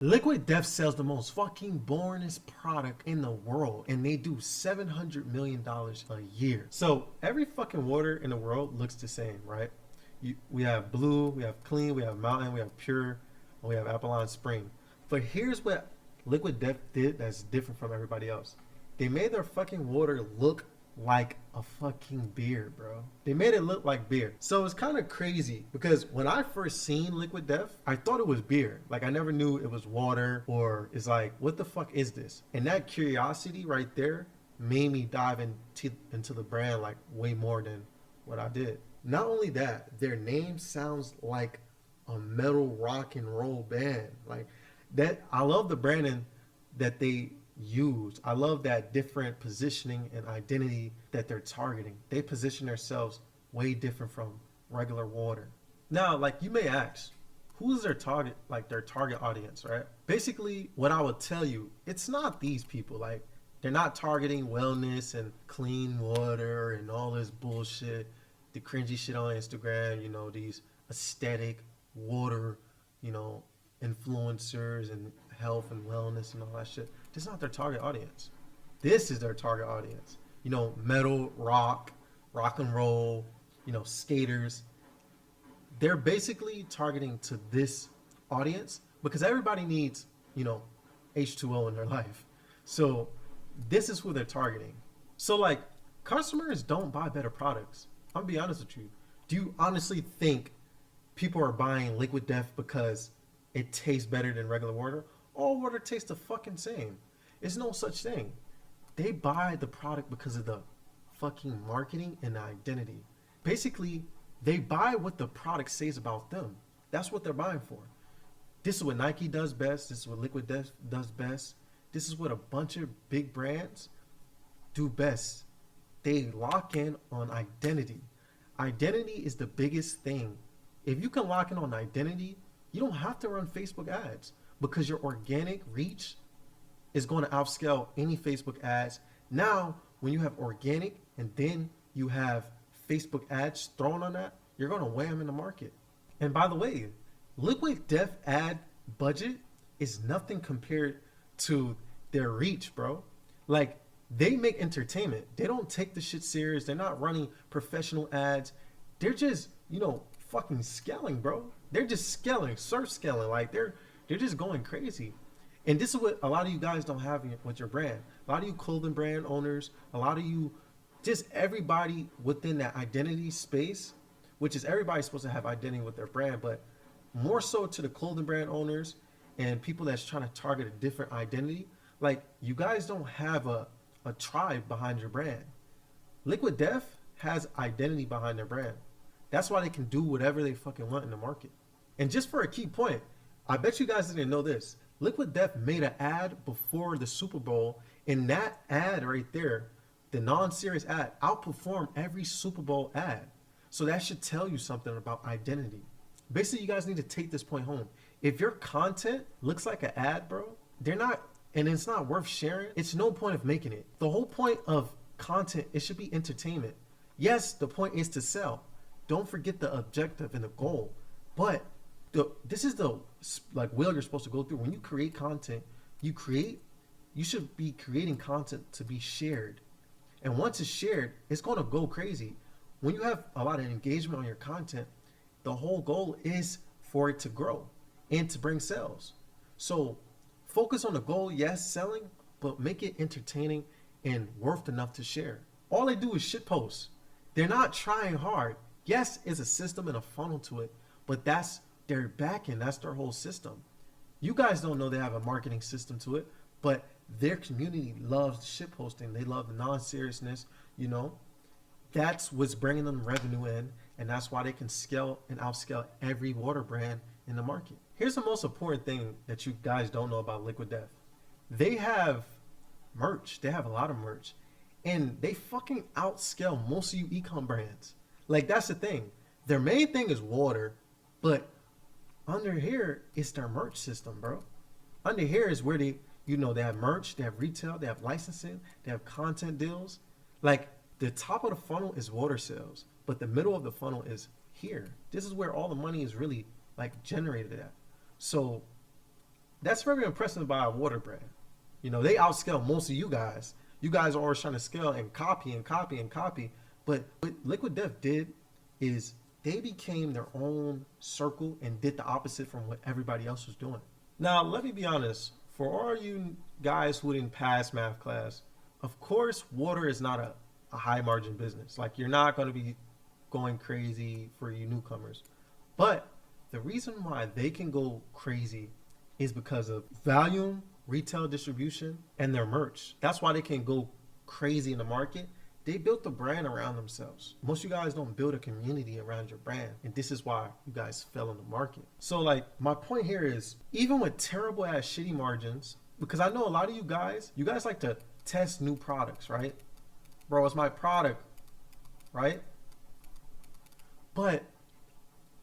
Liquid Death sells the most fucking boringest product in the world, and they do $700 million a year. So every fucking water in the world looks the same, right? We have blue, we have clean, we have mountain, we have pure, and we have Apollon Spring. But here's what Liquid Death did that's different from everybody else. They made their fucking water look like a fucking beer, bro. They made it look like beer. So it's kind of crazy because when I first seen Liquid Death, I thought it was beer. Like I never knew it was water, or it's like, what the fuck is this? And that curiosity right there made me dive into the brand like way more than what I did. Not only that, their name sounds like a metal rock and roll band. Like that, I love the branding that they use. I love that different positioning and identity that they're targeting. They position themselves way different from regular water. Now, like you may ask, who is their target, like their target audience, right? Basically, what I would tell you, it's not these people. Like they're not targeting wellness and clean water and all this bullshit, the cringy shit on Instagram, these aesthetic water, you know, influencers and health and wellness and all that shit. This is not their target audience. This is their target audience. Metal, rock and roll, skaters. They're basically targeting to this audience because everybody needs, H2O in their life. So this is who they're targeting. So like customers don't buy better products. I'm gonna be honest with you. Do you honestly think people are buying Liquid Death because it tastes better than regular water? All water tastes the fucking same. It's no such thing. They buy the product because of the fucking marketing and the identity. Basically, they buy what the product says about them. That's what they're buying for. This is what Nike does best. This is what Liquid Death does best. This is what a bunch of big brands do best. They lock in on identity. Identity is the biggest thing. If you can lock in on identity, you don't have to run Facebook ads because your organic reach is going to outscale any Facebook ads. Now, when you have organic and then you have Facebook ads thrown on that, you're going to weigh them in the market. And by the way, Liquid Death ad budget is nothing compared to their reach, bro. Like, they make entertainment. They don't take the shit serious. They're not running professional ads. They're just, fucking scaling, bro. They're just scaling, surf scaling. Like, they're just going crazy. And this is what a lot of you guys don't have with your brand. A lot of you clothing brand owners, a lot of you, just everybody within that identity space, which is everybody's supposed to have identity with their brand, but more so to the clothing brand owners and people that's trying to target a different identity. Like, you guys don't have a tribe behind your brand. Liquid Death has identity behind their brand. That's why they can do whatever they fucking want in the market. And just for a key point, I bet you guys didn't know this. Liquid Death made an ad before the Super Bowl, and that ad right there, the non-serious ad, outperformed every Super Bowl ad. So that should tell you something about identity. Basically, you guys need to take this point home. If your content looks like an ad, bro, and it's not worth sharing, it's no point of making it. The whole point of content, it should be entertainment. Yes, the point is to sell. Don't forget the objective and the goal. But this is the wheel you're supposed to go through. When you create content, you should be creating content to be shared. And once it's shared, it's going to go crazy. When you have a lot of engagement on your content, the whole goal is for it to grow and to bring sales. So focus on the goal, yes, selling, but make it entertaining and worth enough to share. All they do is shit post. They're not trying hard. Yes, it's a system and a funnel to it, but that's their back end. That's their whole system. You guys don't know they have a marketing system to it, but their community loves shit posting. They love the non-seriousness, That's what's bringing them revenue in, and that's why they can scale and outscale every water brand in the market. Here's the most important thing that you guys don't know about Liquid Death. They have merch. They have a lot of merch. And they fucking outscale most of you ecom brands. Like, that's the thing. Their main thing is water, but under here, it's their merch system, bro. Under here is where they have merch, they have retail, they have licensing, they have content deals. Like, the top of the funnel is water sales, but the middle of the funnel is here. This is where all the money is really, like, generated at. So That's very impressive by a water brand. You know, they outscale most of you guys. You guys are always trying to scale and copy and copy and copy. But what Liquid Death did is they became their own circle and did the opposite from what everybody else was doing. Now, let me be honest. For all you guys who didn't pass math class, of course, water is not a high margin business. Like, you're not going to be going crazy for you newcomers. But the reason why they can go crazy is because of volume, retail distribution, and their merch. That's why they can go crazy in the market. They built the brand around themselves. Most of you guys don't build a community around your brand. And this is why you guys fell in the market. So like, my point here is, even with terrible ass shitty margins, because I know a lot of you guys like to test new products, right? Bro, it's my product, right? But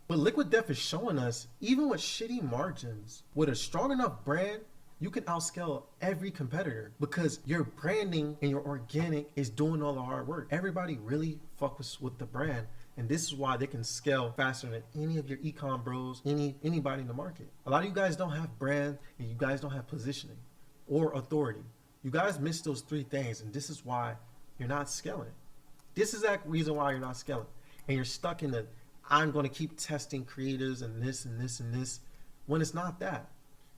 Liquid Death is showing us, even with shitty margins, with a strong enough brand, you can outscale every competitor because your branding and your organic is doing all the hard work. Everybody really fucks with the brand, and this is why they can scale faster than any of your ecom bros, anybody in the market. A lot of you guys don't have brand, and you guys don't have positioning or authority. You guys miss those three things, and this is why you're not scaling. This is that reason why you're not scaling, and you're stuck in the I'm going to keep testing creators and this and this and this, when it's not that.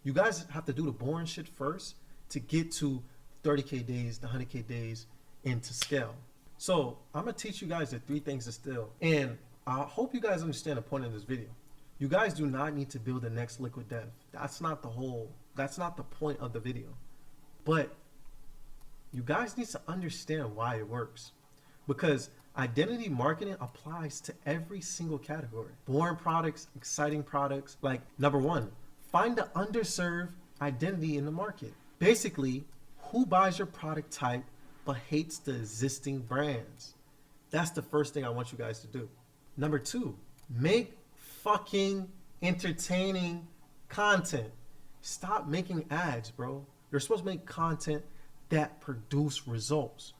You guys have to do the boring shit first to get to 30K days, the 100K days, and to scale. So I'm going to teach you guys the three things to scale. And I hope you guys understand the point of this video. You guys do not need to build the next Liquid Death. That's not the point of the video. But you guys need to understand why it works. Because identity marketing applies to every single category. Boring products, exciting products. Like, number one, find the underserved identity in the market. Basically, who buys your product type but hates the existing brands? That's the first thing I want you guys to do. Number two, make fucking entertaining content. Stop making ads, bro. You're supposed to make content that produce results.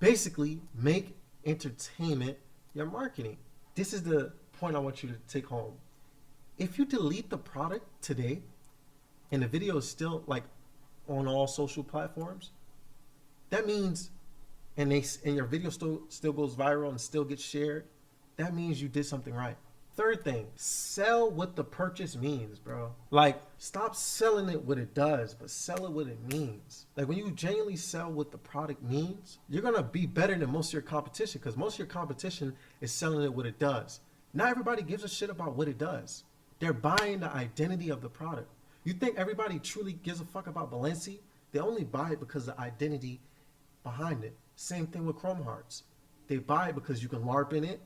Basically, make entertainment your marketing. This is the point I want you to take home. If you delete the product today and the video is still like on all social platforms, that means, and your video still goes viral and still gets shared, that means you did something right. Third thing, sell what the purchase means, bro. Like, stop selling it what it does, but sell it what it means. Like, when you genuinely sell what the product means, you're gonna be better than most of your competition, because most of your competition is selling it what it does. Not everybody gives a shit about what it does. They're buying the identity of the product. You think everybody truly gives a fuck about Balenci? They only buy it because of the identity behind it. Same thing with Chrome Hearts. They buy it because you can LARP in it,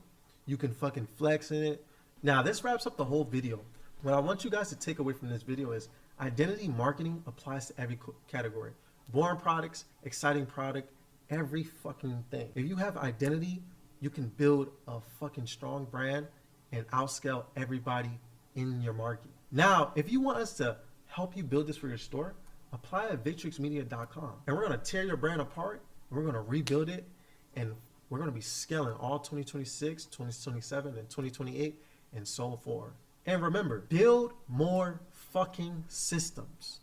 you can fucking flex in it. Now, this wraps up the whole video. What I want you guys to take away from this video is identity marketing applies to every category. Boring products, exciting product, every fucking thing. If you have identity, you can build a fucking strong brand and outscale everybody in your market. Now, if you want us to help you build this for your store, apply at victrixmedia.com. And we're going to tear your brand apart, we're going to rebuild it, and we're going to be scaling all 2026, 2027, and 2028, and so forth. And remember, build more fucking systems.